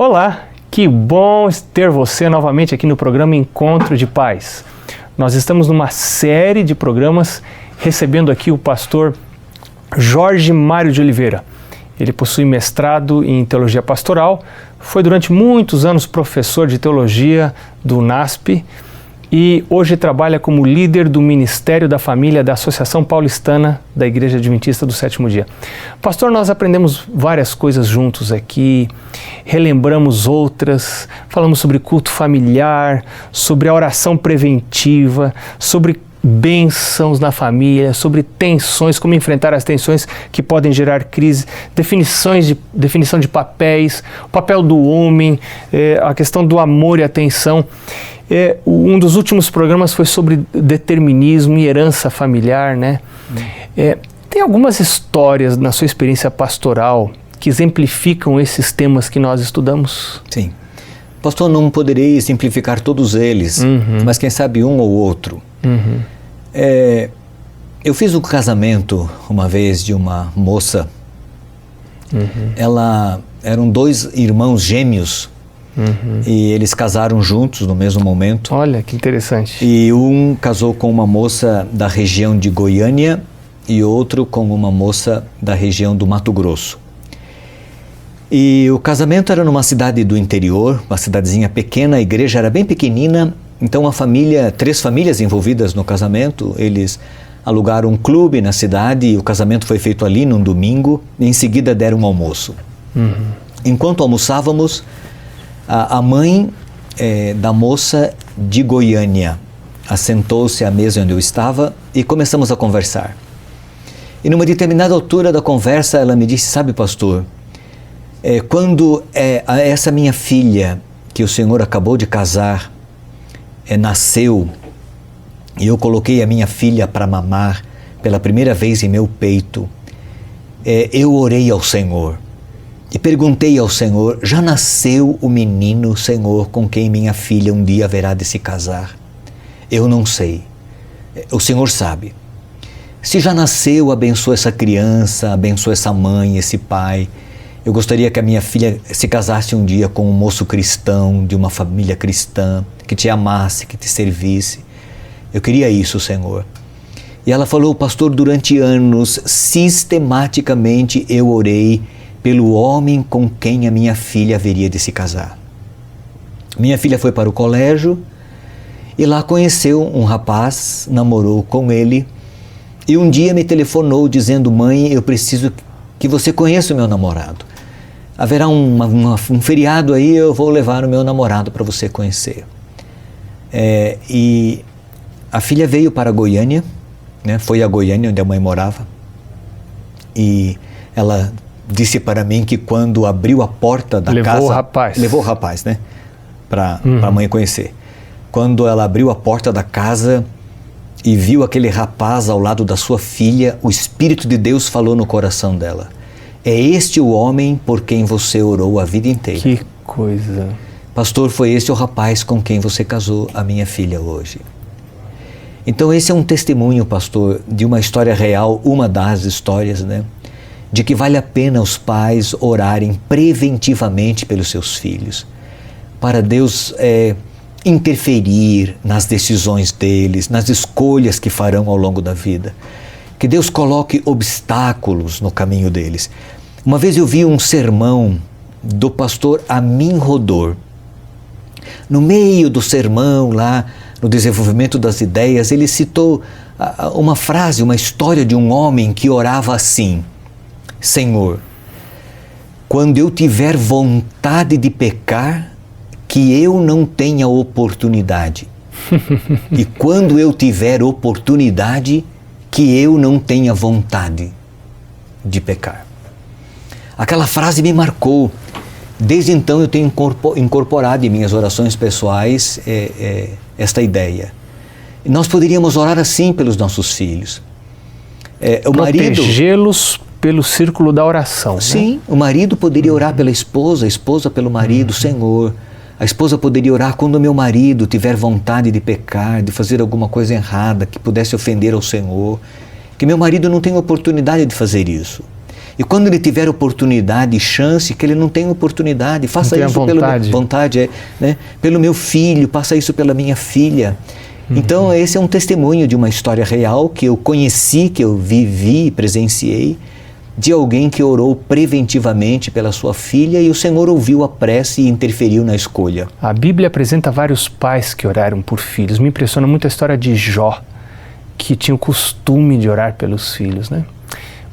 Olá, que bom ter você novamente aqui no programa Encontro de Paz. Nós estamos numa série de programas recebendo aqui o pastor Jorge Mário de Oliveira. Ele possui mestrado em Teologia Pastoral, foi durante muitos anos professor de Teologia do UNASP e hoje trabalha como líder do Ministério da Família da Associação Paulistana da Igreja Adventista do Sétimo Dia. Pastor, nós aprendemos várias coisas juntos aqui, relembramos outras, falamos sobre culto familiar, sobre a oração preventiva, sobre bênçãos na família, sobre tensões, como enfrentar as tensões que podem gerar crise, definição de papéis, o papel do homem, a questão do amor e atenção. Um dos últimos programas foi sobre determinismo e herança familiar, né? Tem algumas histórias na sua experiência pastoral que exemplificam esses temas que nós estudamos? Sim. Pastor, não poderei exemplificar todos eles, mas quem sabe um ou outro. Eu fiz um casamento uma vez de uma moça. Eram dois irmãos gêmeos. E eles casaram juntos no mesmo momento. Olha, que interessante. E um casou com uma moça da região de Goiânia e outro com uma moça da região do Mato Grosso. E o casamento era numa cidade do interior, uma cidadezinha pequena, a igreja era bem pequenina, então três famílias envolvidas no casamento, eles alugaram um clube na cidade e o casamento foi feito ali num domingo, e em seguida deram um almoço. Enquanto almoçávamos, a mãe da moça de Goiânia assentou-se à mesa onde eu estava e começamos a conversar. E numa determinada altura da conversa ela me disse, sabe pastor, quando essa minha filha que o senhor acabou de casar nasceu e eu coloquei a minha filha para mamar pela primeira vez em meu peito, eu orei ao Senhor. E perguntei ao Senhor, já nasceu o menino, Senhor, com quem minha filha um dia haverá de se casar? Eu não sei. O Senhor sabe. Se já nasceu, abençoa essa criança, abençoa essa mãe, esse pai. Eu gostaria que a minha filha se casasse um dia com um moço cristão, de uma família cristã, que te amasse, que te servisse. Eu queria isso, Senhor. E ela falou, pastor, durante anos, sistematicamente eu orei pelo homem com quem a minha filha haveria de se casar. Minha filha foi para o colégio e lá conheceu um rapaz, namorou com ele e um dia me telefonou dizendo, mãe, eu preciso que você conheça o meu namorado. Haverá um feriado aí, eu vou levar o meu namorado para você conhecer. E a filha veio para Goiânia, né? Foi a Goiânia onde a mãe morava e ela disse para mim que quando abriu a porta da casa... Levou o rapaz, né? Para a mãe conhecer. Quando ela abriu a porta da casa e viu aquele rapaz ao lado da sua filha, o Espírito de Deus falou no coração dela. É este o homem por quem você orou a vida inteira. Que coisa! Pastor, foi este o rapaz com quem você casou a minha filha hoje. Então esse é um testemunho, pastor, de uma história real, uma das histórias, né? De que vale a pena os pais orarem preventivamente pelos seus filhos, para Deus interferir nas decisões deles, nas escolhas que farão ao longo da vida. Que Deus coloque obstáculos no caminho deles. Uma vez eu vi um sermão do pastor Amin Rodor. No meio do sermão, lá no desenvolvimento das ideias, ele citou uma frase, uma história de um homem que orava assim, Senhor, quando eu tiver vontade de pecar, que eu não tenha oportunidade. E quando eu tiver oportunidade, que eu não tenha vontade de pecar. Aquela frase me marcou. Desde então eu tenho incorporado em minhas orações pessoais esta ideia. E nós poderíamos orar assim pelos nossos filhos. Protegê-los pelo círculo da oração. Sim, né? O marido poderia orar pela esposa, a esposa pelo marido, Senhor. A esposa poderia orar quando o meu marido tiver vontade de pecar, de fazer alguma coisa errada, que pudesse ofender ao Senhor. Que meu marido não tenha oportunidade de fazer isso. E quando ele tiver oportunidade e chance, que ele não tenha oportunidade, faça isso pela vontade, né? Pelo meu filho, faça isso pela minha filha. Então esse é um testemunho de uma história real que eu conheci, que eu vivi, presenciei, de alguém que orou preventivamente pela sua filha e o Senhor ouviu a prece e interferiu na escolha. A Bíblia apresenta vários pais que oraram por filhos. Me impressiona muito a história de Jó, que tinha o costume de orar pelos filhos, né?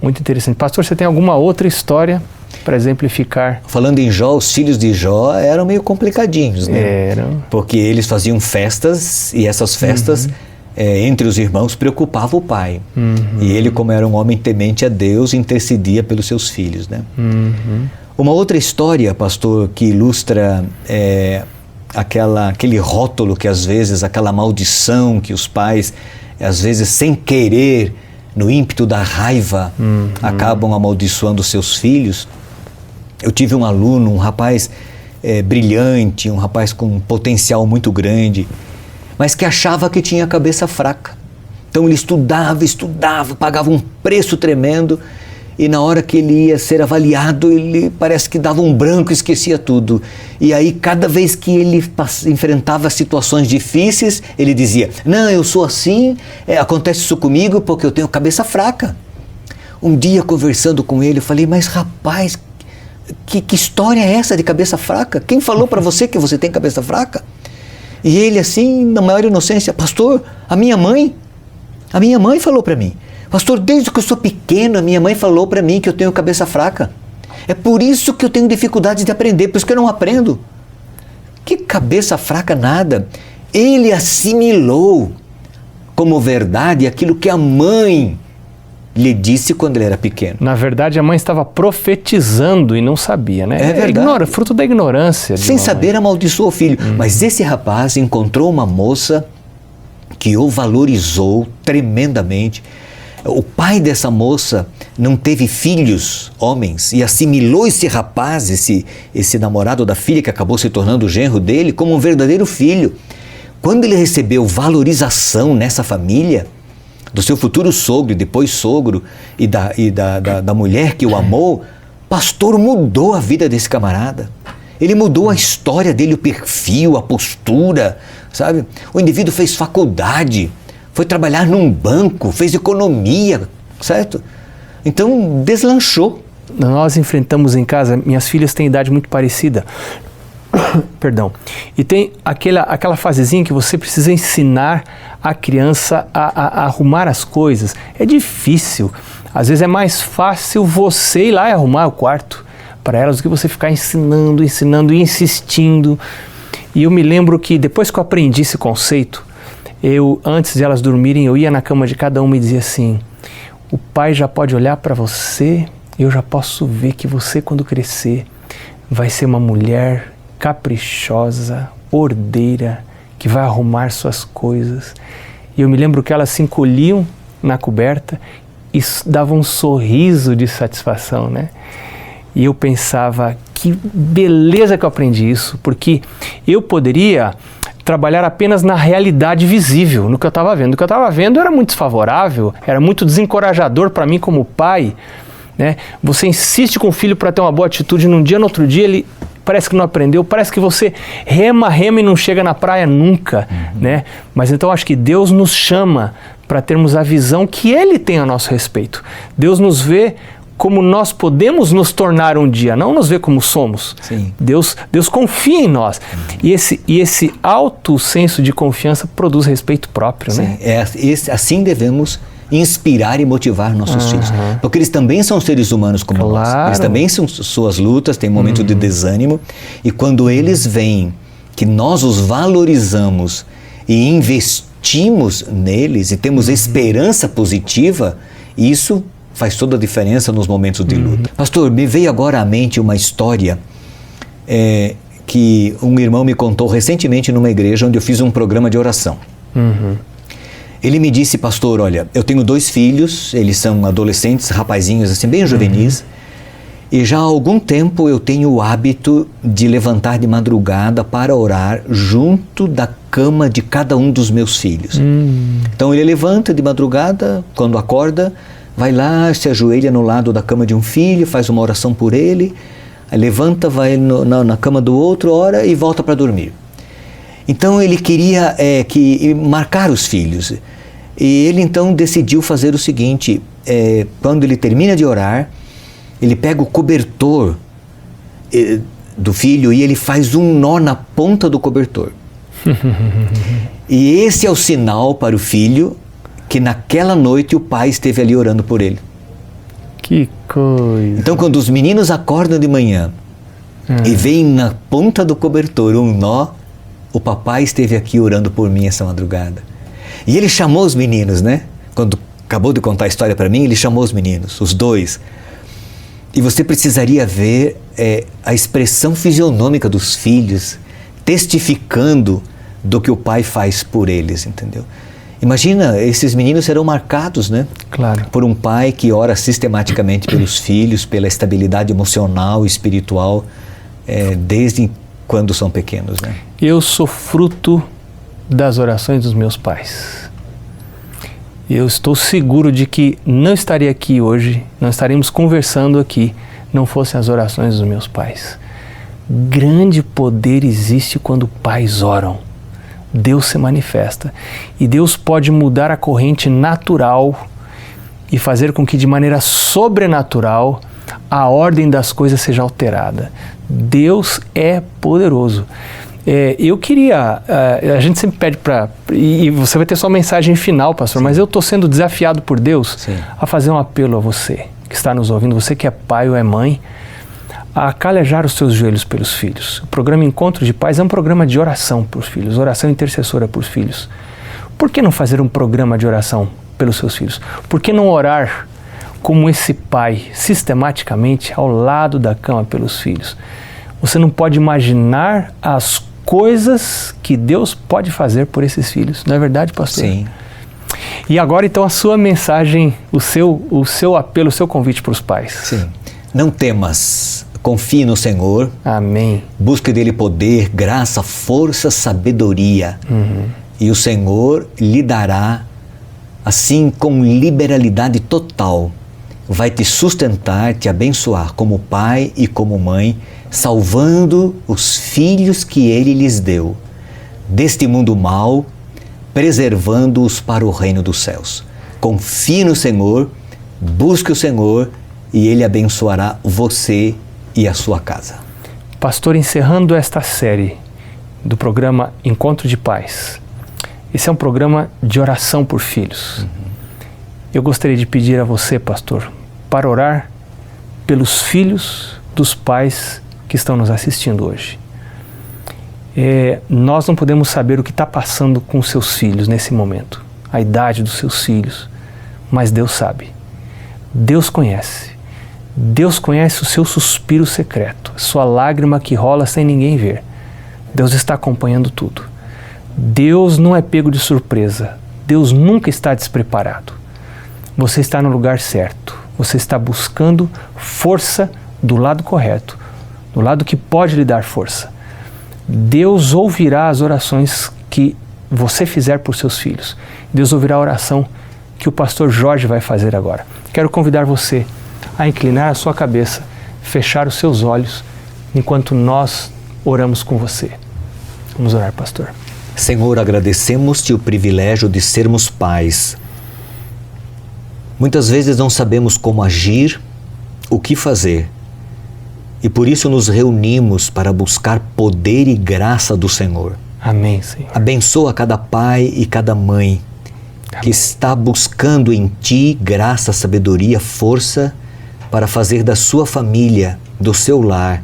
Muito interessante. Pastor, você tem alguma outra história para exemplificar? Falando em Jó, os filhos de Jó eram meio complicadinhos, né? Eram. Porque eles faziam festas e essas festas, entre os irmãos, preocupavam o pai. E ele, como era um homem temente a Deus, intercedia pelos seus filhos, né? Uma outra história, pastor, que ilustra aquele rótulo que às vezes, aquela maldição que os pais, às vezes sem querer, no ímpeto da raiva, acabam amaldiçoando seus filhos. Eu tive um aluno, um rapaz brilhante, um rapaz com um potencial muito grande, mas que achava que tinha a cabeça fraca. Então ele estudava, pagava um preço tremendo, e na hora que ele ia ser avaliado, ele parece que dava um branco e esquecia tudo. E aí, cada vez que ele enfrentava situações difíceis, ele dizia: não, eu sou assim, acontece isso comigo porque eu tenho cabeça fraca. Um dia, conversando com ele, eu falei: mas rapaz, que história é essa de cabeça fraca? Quem falou para você que você tem cabeça fraca? E ele, assim, na maior inocência: pastor, a minha mãe falou para mim. Pastor, desde que eu sou pequeno, a minha mãe falou para mim que eu tenho cabeça fraca. É por isso que eu tenho dificuldade de aprender, por isso que eu não aprendo. Que cabeça fraca nada. Ele assimilou como verdade aquilo que a mãe lhe disse quando ele era pequeno. Na verdade, a mãe estava profetizando e não sabia, né? É verdade. Fruto da ignorância. Sem saber, amaldiçoou o filho. Mas esse rapaz encontrou uma moça que o valorizou tremendamente. O pai dessa moça não teve filhos, homens, e assimilou esse rapaz, esse namorado da filha, que acabou se tornando o genro dele, como um verdadeiro filho. Quando ele recebeu valorização nessa família, do seu futuro sogro e depois sogro, e da mulher que o amou, pastor, mudou a vida desse camarada. Ele mudou a história dele, o perfil, a postura, sabe? O indivíduo fez faculdade, foi trabalhar num banco, fez economia, certo? Então, deslanchou. Nós enfrentamos em casa, minhas filhas têm idade muito parecida, perdão, e tem aquela fasezinha que você precisa ensinar a criança a arrumar as coisas. É difícil, às vezes é mais fácil você ir lá e arrumar o quarto para elas do que você ficar ensinando e insistindo. E eu me lembro que depois que eu aprendi esse conceito, antes de elas dormirem, eu ia na cama de cada uma e dizia assim: o pai já pode olhar para você, eu já posso ver que você, quando crescer, vai ser uma mulher caprichosa, ordeira, que vai arrumar suas coisas. E eu me lembro que elas se encolhiam na coberta e davam um sorriso de satisfação, né? E eu pensava, que beleza que eu aprendi isso, porque eu poderia trabalhar apenas na realidade visível, no que eu estava vendo. O que eu estava vendo era muito desfavorável, era muito desencorajador para mim como pai, né? Você insiste com o filho para ter uma boa atitude, num dia, no outro dia ele parece que não aprendeu, parece que você rema e não chega na praia nunca, né? Mas então acho que Deus nos chama para termos a visão que Ele tem a nosso respeito. Deus nos vê como nós podemos nos tornar um dia, não nos vê como somos. Sim. Deus confia em nós. E esse alto senso de confiança produz respeito próprio, Sim. né? Assim devemos inspirar e motivar nossos filhos. Porque eles também são seres humanos como nós. Eles também são suas lutas, têm momentos de desânimo. E quando eles veem que nós os valorizamos e investimos neles e temos esperança positiva, isso faz toda a diferença nos momentos de luta. Pastor, me veio agora à mente uma história que um irmão me contou recentemente numa igreja onde eu fiz um programa de oração. Ele me disse: pastor, olha, eu tenho 2 filhos, eles são adolescentes, rapazinhos assim, bem juvenis, e já há algum tempo eu tenho o hábito de levantar de madrugada para orar junto da cama de cada um dos meus filhos. Então ele levanta de madrugada, quando acorda, vai lá, se ajoelha no lado da cama de um filho, faz uma oração por ele, aí levanta, vai na cama do outro, ora e volta para dormir. Então ele queria marcar os filhos. E ele então decidiu fazer o seguinte, quando ele termina de orar, ele pega o cobertor do filho e ele faz um nó na ponta do cobertor. E esse é o sinal para o filho que naquela noite o pai esteve ali orando por ele. Que coisa! Então quando os meninos acordam de manhã e veem na ponta do cobertor um nó, o papai esteve aqui orando por mim essa madrugada. E ele chamou os meninos, né? Quando acabou de contar a história para mim, ele chamou os meninos, os dois. E você precisaria ver a expressão fisionômica dos filhos, testificando do que o pai faz por eles, entendeu? Imagina, esses meninos serão marcados, né? Claro. Por um pai que ora sistematicamente pelos filhos, pela estabilidade emocional e espiritual, desde quando são pequenos, né? Eu sou fruto das orações dos meus pais. Eu estou seguro de que não estaria aqui hoje, não estaríamos conversando aqui, não fossem as orações dos meus pais. Grande poder existe quando pais oram. Deus se manifesta. E Deus pode mudar a corrente natural e fazer com que de maneira sobrenatural a ordem das coisas seja alterada. Deus é poderoso. Eu queria, a gente sempre pede e você vai ter sua mensagem final, pastor, mas eu estou sendo desafiado por Deus a fazer um apelo a você que está nos ouvindo, você que é pai ou é mãe, a calejar os seus joelhos pelos filhos. O programa Encontro de Pais é um programa de oração por filhos, oração intercessora por filhos. Por que não fazer um programa de oração pelos seus filhos? Por que não orar como esse pai, sistematicamente, ao lado da cama pelos filhos? Você não pode imaginar as coisas que Deus pode fazer por esses filhos. Não é verdade, pastor? Sim. E agora, então, a sua mensagem, o seu apelo, o seu convite para os pais. Sim. Não temas, confie no Senhor. Amém. Busque dele poder, graça, força, sabedoria. E o Senhor lhe dará, assim, com liberalidade total, vai te sustentar, te abençoar como pai e como mãe, salvando os filhos que Ele lhes deu, deste mundo mau, preservando-os para o reino dos céus. Confie no Senhor, busque o Senhor e Ele abençoará você e a sua casa. Pastor, encerrando esta série do programa Encontro de Pais, esse é um programa de oração por filhos. Eu gostaria de pedir a você, pastor, para orar pelos filhos dos pais que estão nos assistindo hoje. Nós não podemos saber o que está passando com seus filhos nesse momento, a idade dos seus filhos, mas Deus sabe. Deus conhece. Deus conhece o seu suspiro secreto, a sua lágrima que rola sem ninguém ver. Deus está acompanhando tudo. Deus não é pego de surpresa. Deus nunca está despreparado. Você está no lugar certo. Você está buscando força do lado correto, do lado que pode lhe dar força. Deus ouvirá as orações que você fizer por seus filhos. Deus ouvirá a oração que o pastor Jorge vai fazer agora. Quero convidar você a inclinar a sua cabeça, fechar os seus olhos, enquanto nós oramos com você. Vamos orar, pastor. Senhor, agradecemos-te o privilégio de sermos pais. Muitas vezes não sabemos como agir, o que fazer. E por isso nos reunimos para buscar poder e graça do Senhor. Amém, Senhor. Abençoa cada pai e cada mãe que está buscando em Ti graça, sabedoria, força para fazer da sua família, do seu lar,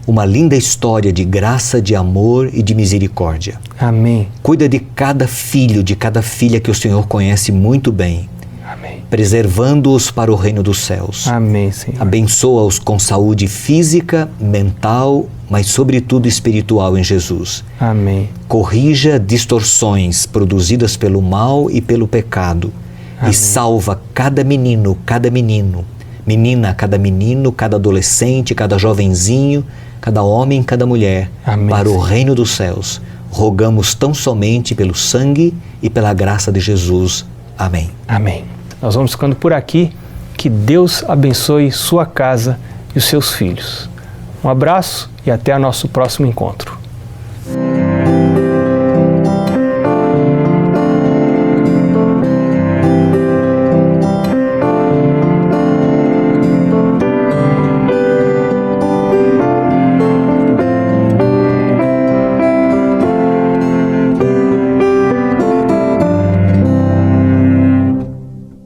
uma linda história de graça, de amor e de misericórdia. Amém. Cuida de cada filho, de cada filha que o Senhor conhece muito bem. Amém. Preservando-os para o reino dos céus. Amém, Senhor. Abençoa-os com saúde física, mental, mas sobretudo espiritual em Jesus. Amém. Corrija distorções produzidas pelo mal e pelo pecado. Amém. E salva cada menino, menina, cada menino, cada adolescente, cada jovenzinho, cada homem, cada mulher, Amém, para Senhor. o reino dos céus. Rogamos tão somente pelo sangue e pela graça de Jesus. Amém. Amém. Nós vamos ficando por aqui. Que Deus abençoe sua casa e os seus filhos. Um abraço e até o nosso próximo encontro.